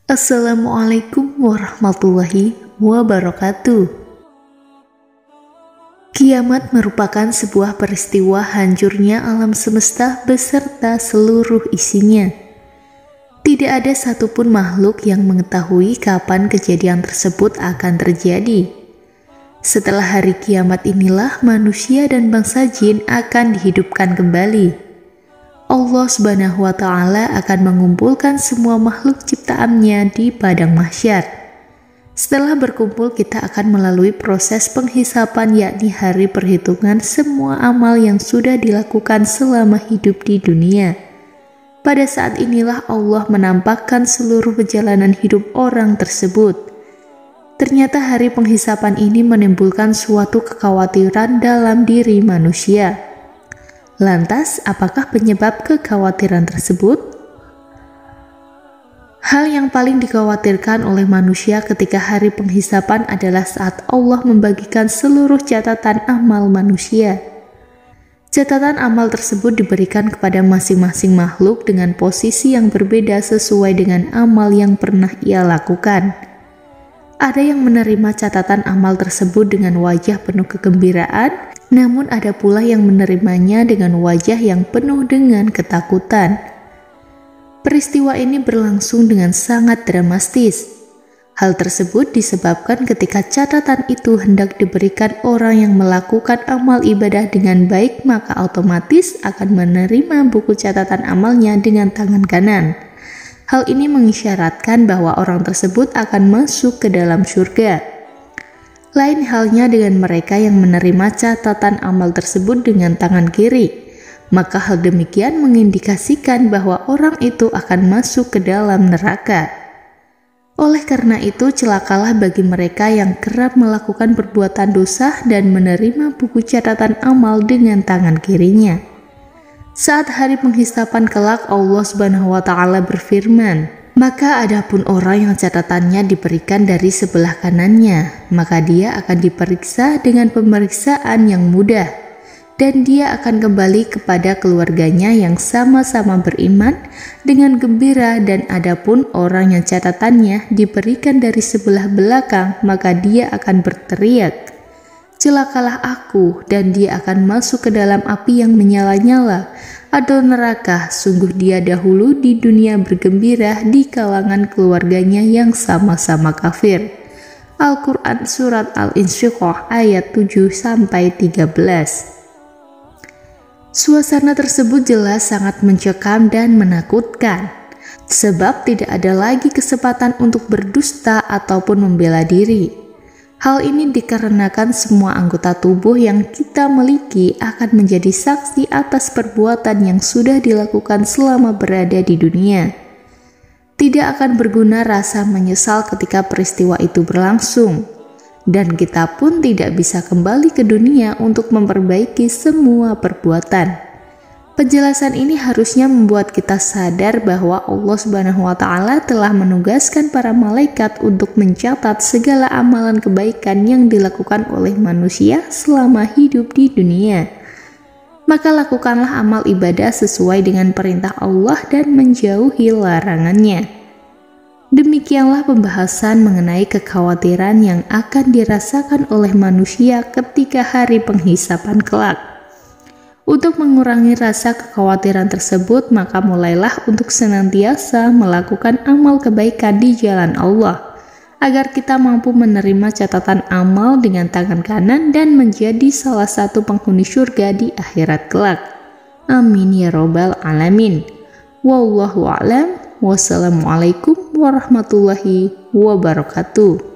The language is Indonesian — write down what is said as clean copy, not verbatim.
Assalamualaikum warahmatullahi wabarakatuh. Kiamat merupakan sebuah peristiwa hancurnya alam semesta beserta seluruh isinya. Tidak ada satupun makhluk yang mengetahui kapan kejadian tersebut akan terjadi. Setelah hari kiamat inilah manusia dan bangsa jin akan dihidupkan kembali. Allah Subhanahu wa Ta'ala akan mengumpulkan semua makhluk ciptaannya di padang mahsyar. Setelah berkumpul, kita akan melalui proses penghisapan, yakni hari perhitungan semua amal yang sudah dilakukan selama hidup di dunia. Pada saat inilah Allah menampakkan seluruh perjalanan hidup orang tersebut. Ternyata hari penghisapan ini menimbulkan suatu kekhawatiran dalam diri manusia. Lantas, apakah penyebab kekhawatiran tersebut? Hal yang paling dikhawatirkan oleh manusia ketika hari penghisapan adalah saat Allah membagikan seluruh catatan amal manusia. Catatan amal tersebut diberikan kepada masing-masing makhluk dengan posisi yang berbeda sesuai dengan amal yang pernah ia lakukan. Ada yang menerima catatan amal tersebut dengan wajah penuh kegembiraan, namun ada pula yang menerimanya dengan wajah yang penuh dengan ketakutan. Peristiwa ini berlangsung dengan sangat dramatis. Hal tersebut disebabkan ketika catatan itu hendak diberikan orang yang melakukan amal ibadah dengan baik, maka otomatis akan menerima buku catatan amalnya dengan tangan kanan. Hal ini mengisyaratkan bahwa orang tersebut akan masuk ke dalam surga. Lain halnya dengan mereka yang menerima catatan amal tersebut dengan tangan kiri, maka hal demikian mengindikasikan bahwa orang itu akan masuk ke dalam neraka. Oleh karena itu, celakalah bagi mereka yang kerap melakukan perbuatan dosa dan menerima buku catatan amal dengan tangan kirinya. Saat hari penghisapan kelak, Allah Subhanahu wa Ta'ala berfirman, "Maka adapun orang yang catatannya diberikan dari sebelah kanannya, maka dia akan diperiksa dengan pemeriksaan yang mudah, dan dia akan kembali kepada keluarganya yang sama-sama beriman dengan gembira. Dan adapun orang yang catatannya diberikan dari sebelah belakang, maka dia akan berteriak, 'Celakalah aku,' dan dia akan masuk ke dalam api yang menyala-nyala atau neraka. Sungguh dia dahulu di dunia bergembira di kalangan keluarganya yang sama-sama kafir." Al-Quran Surat Al-Insyiqaq ayat 7-13. Suasana tersebut jelas sangat mencekam dan menakutkan, sebab tidak ada lagi kesempatan untuk berdusta ataupun membela diri. Hal ini dikarenakan semua anggota tubuh yang kita miliki akan menjadi saksi atas perbuatan yang sudah dilakukan selama berada di dunia. Tidak akan berguna rasa menyesal ketika peristiwa itu berlangsung, dan kita pun tidak bisa kembali ke dunia untuk memperbaiki semua perbuatan. Penjelasan ini harusnya membuat kita sadar bahwa Allah Subhanahu wa Ta'ala telah menugaskan para malaikat untuk mencatat segala amalan kebaikan yang dilakukan oleh manusia selama hidup di dunia. Maka lakukanlah amal ibadah sesuai dengan perintah Allah dan menjauhi larangannya. Demikianlah pembahasan mengenai kekhawatiran yang akan dirasakan oleh manusia ketika hari penghisapan kelak. Untuk mengurangi rasa kekhawatiran tersebut, maka mulailah untuk senantiasa melakukan amal kebaikan di jalan Allah, agar kita mampu menerima catatan amal dengan tangan kanan dan menjadi salah satu penghuni surga di akhirat kelak. Amin ya robbal alamin. Wallahu a'lam. Wassalamualaikum warahmatullahi wabarakatuh.